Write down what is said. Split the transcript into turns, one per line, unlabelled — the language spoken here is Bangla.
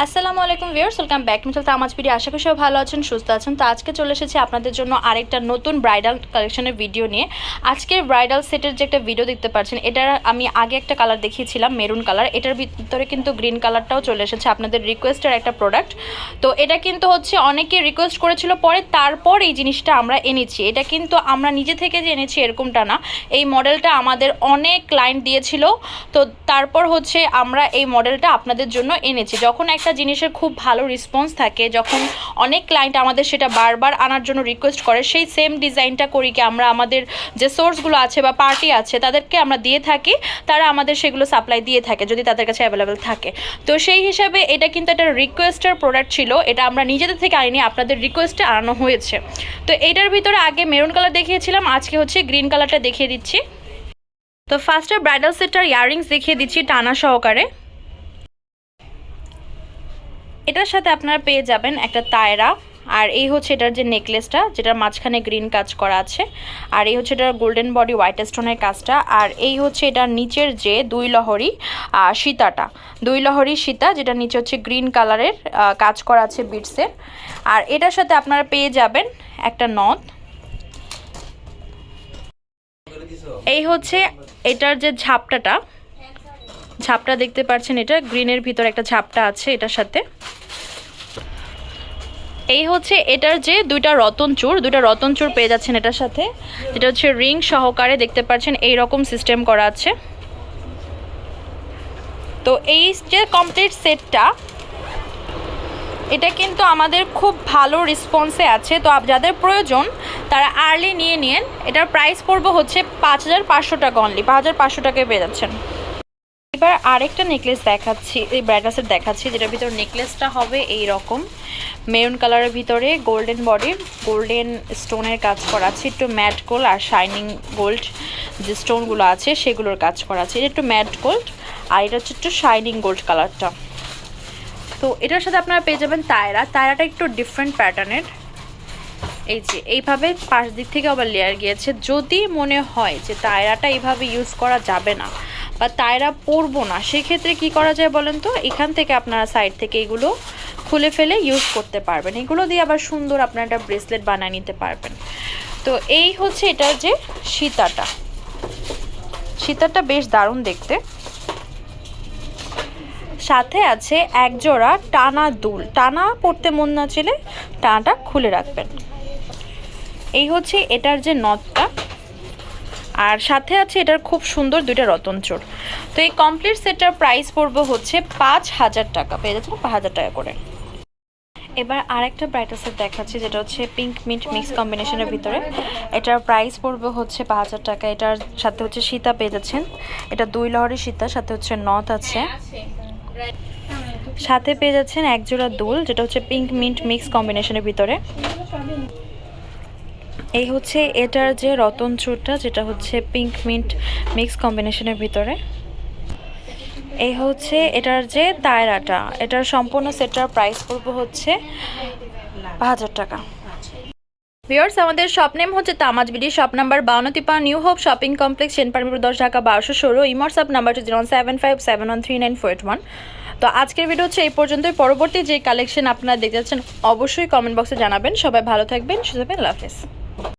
আসসালামু আলাইকুম viewers, welcome back to Tamaz video. আশা করি সবাই ভালো আছেন, সুস্থ আছেন। তো আজকে চলে এসেছি আপনাদের জন্য আরেকটা নতুন ব্রাইডাল কালেকশনের ভিডিও নিয়ে। আজকের ব্রাইডাল সেটের যে একটা ভিডিও দেখতে পাচ্ছেন, এটার আমি আগে একটা কালার দেখিয়েছিলাম মেরুন কালার, এটার ভিতরে কিন্তু গ্রিন কালারটাও চলে এসেছে, আপনাদের রিকোয়েস্টের একটা প্রোডাক্ট। তো এটা কিন্তু হচ্ছে অনেকে রিকোয়েস্ট করেছিল, পরে তারপর এই জিনিসটা আমরা এনেছি। এটা কিন্তু আমরা নিজে থেকে যে এনেছি এরকমটা না, এই মডেলটা আমাদের অনেক ক্লায়েন্ট দিয়েছিল, তো তারপর হচ্ছে আমরা এই মডেলটা আপনাদের জন্য এনেছি। যখন একটা জিনিসের খুব ভালো রেসপন্স থাকে, যখন অনেক ক্লায়েন্ট আমাদের সেটা বারবার আনার জন্য রিকোয়েস্ট করে, সেই সেম ডিজাইনটা করি কি আমরা আমাদের যে সোর্সগুলো আছে বা পার্টি আছে তাদেরকে আমরা দিয়ে থাকি, তারা আমাদের সেগুলো সাপ্লাই দিয়ে থাকে যদি তাদের কাছে অ্যাভেলেবেল থাকে। তো সেই হিসাবে এটা কিন্তু একটা রিকোয়েস্টের প্রোডাক্ট ছিল, এটা আমরা নিজেদের থেকে আনিনি, আপনাদের রিকোয়েস্টে আনানো হয়েছে। তো এটার ভিতরে আগে মেরুন কালার দেখিয়েছিলাম, আজকে হচ্ছে গ্রিন কালারটা দেখিয়ে দিচ্ছি। তো ফার্স্টে ব্রাইডাল সেটটার ইয়াররিংস দেখিয়ে দিচ্ছি টানা সহকারে। এটার সাথে আপনারা পেয়ে যাবেন একটা তায়রা, আর এই হচ্ছে এটার যে নেকলেসটা, যেটার মাঝখানে গ্রিন কাজ করা আছে, আর এই হচ্ছে এটার গোল্ডেন বডি হোয়াইট স্টোনের কাজটা, আর এই হচ্ছে এটার নিচের যে দুই লহরি সীতাটা, দুই লহরি সীতা, যেটা নিচে হচ্ছে গ্রিন কালারের কাজ করা আছে বিটসের। আর এটার সাথে আপনারা পেয়ে যাবেন একটা নথ। এই হচ্ছে এটার যে ঝাপটা দেখতে পাচ্ছেন, এটা গ্রিনের ভিতরে একটা ঝাপটা আছে এটার সাথে। এই হচ্ছে এটার যে দুইটা রতন চূড় পেয়ে যাচ্ছেন এটার সাথে, যেটা হচ্ছে রিং সহকারে দেখতে পাচ্ছেন এই রকম সিস্টেম করা আছে। তো এই যে কমপ্লিট সেটটা, এটা কিন্তু আমাদের খুব ভালো রেসপন্সে আছে। তো যাদের প্রয়োজন তারা আর্লি নিয়ে নিন। এটার প্রাইস পড়বে হচ্ছে 5500 টাকা, অনলি 5500 টাকায় পেয়ে যাচ্ছেন। এবার আরেকটা নেকলেস দেখাচ্ছি, এই ব্রাইডাল সেট দেখাচ্ছি, যেটার ভিতর নেকলেসটা হবে এই রকম মেরুন কালারের ভিতরে গোল্ডেন বডি, গোল্ডেন স্টোনের কাজ করা আছে, একটু mat gold are shining gold যে স্টোনগুলো আছে সেগুলোর কাজ করা আছে। এটা একটু ম্যাট গোল্ড আর এটা হচ্ছে একটু শাইনিং গোল্ড কালারটা। তো এটার সাথে আপনারা পেয়ে যাবেন তায়রাটা একটু ডিফারেন্ট প্যাটার্নের। এই যে এইভাবে পাশ দিক থেকে আবার লেয়ার গিয়েছে। যদি মনে হয় যে তায়রাটা এইভাবে ইউজ করা যাবে না বা তায়রা পরবো না, সেক্ষেত্রে কি করা যায় বলেন তো, এখান থেকে আপনারা সাইড থেকে এগুলো খুলে ফেলে ইউজ করতে পারবেন, এগুলো দিয়ে আবার সুন্দর আপনারা একটা ব্রেসলেট বানিয়ে নিতে পারবেন। তো এই হচ্ছে এটার যে সীতাটা বেশ দারুণ দেখতে। সাথে আছে এক জোড়া টানা দুল, টানা পড়তে মন না চাইলে টানাটা খুলে রাখবেন। এই হচ্ছে এটার যে নথটা, আর সাথে আছে এটার খুব সুন্দর দুইটা রতন চোর। তো এই কমপ্লিট সেটটার প্রাইস পড়বে হচ্ছে 5000 টাকা, পেয়ে যাচ্ছেন 5000 টাকা করে। এবার আরেকটা ব্রাইডাল সেট দেখাচ্ছি, যেটা হচ্ছে পিঙ্ক মিন্ট মিক্স কম্বিনেশনের ভিতরে। এটার প্রাইস পড়বে হচ্ছে 5000 টাকা। এটার সাথে হচ্ছে সীতা পেয়ে যাচ্ছেন, এটা দুই লহরি সীতা, সাথে হচ্ছে নথ আছে, সাথে পেয়ে যাচ্ছেন এক জোড়া দুল, যেটা হচ্ছে পিঙ্ক মিন্ট মিক্স কম্বিনেশনের ভিতরে। এই হচ্ছে এটার যে রতন চূড়টা, যেটা হচ্ছে পিঙ্ক মিন্ট মিক্স কম্বিনেশনের ভিতরে। এই হচ্ছে এটার যে তায়রাটা, এটার সম্পূর্ণ সেটটার প্রাইস পড়বে হচ্ছে 5000 টাকা। ভিউয়ার্স, আমাদের শপ নেম হচ্ছে Tamaz BD, shop number 5253 New Hope Shopping Complex, সেনপারমির 10 ঢাকা 1216। Imo WhatsApp number 075713941। তো আজকের ভিডিও হচ্ছে এই পর্যন্তই। পরবর্তী যে কালেকশন আপনারা দেখতে যাচ্ছেন অবশ্যই কমেন্ট বক্সে জানাবেন। সবাই ভালো থাকবেন, সুস্থ থাকবেন, আল্লাহ হাফেজ।